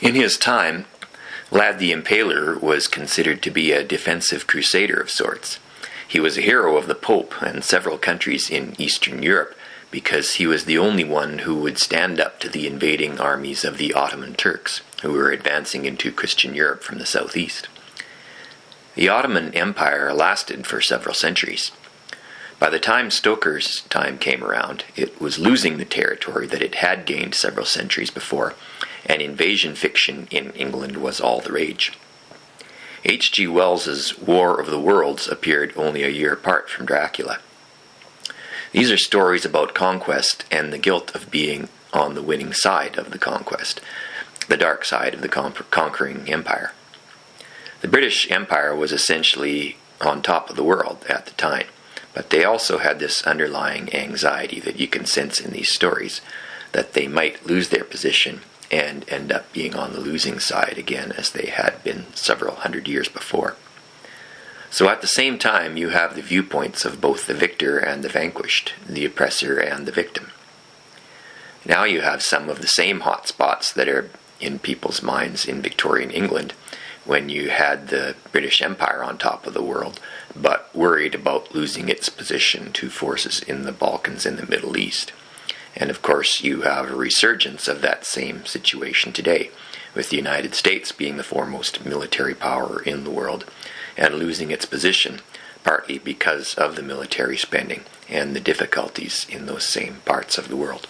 In his time, Vlad the Impaler was considered to be a defensive crusader of sorts. He was a hero of the Pope and several countries in Eastern Europe because he was the only one who would stand up to the invading armies of the Ottoman Turks, who were advancing into Christian Europe from the southeast. The Ottoman Empire lasted for several centuries. By the time Stoker's time came around, it was losing the territory that it had gained several centuries before, and invasion fiction in England was all the rage. H.G. Wells's War of the Worlds appeared only a year apart from Dracula. These are stories about conquest and the guilt of being on the winning side of the conquest, the dark side of the conquering empire. The British Empire was essentially on top of the world at the time, but they also had this underlying anxiety that you can sense in these stories, that they might lose their position and end up being on the losing side again as they had been several hundred years before. So at the same time, you have the viewpoints of both the victor and the vanquished, the oppressor and the victim. Now you have some of the same hot spots that are in people's minds in Victorian England, when you had the British Empire on top of the world, but worried about losing its position to forces in the Balkans and the Middle East. And of course, you have a resurgence of that same situation today, with the United States being the foremost military power in the world, and losing its position, partly because of the military spending and the difficulties in those same parts of the world.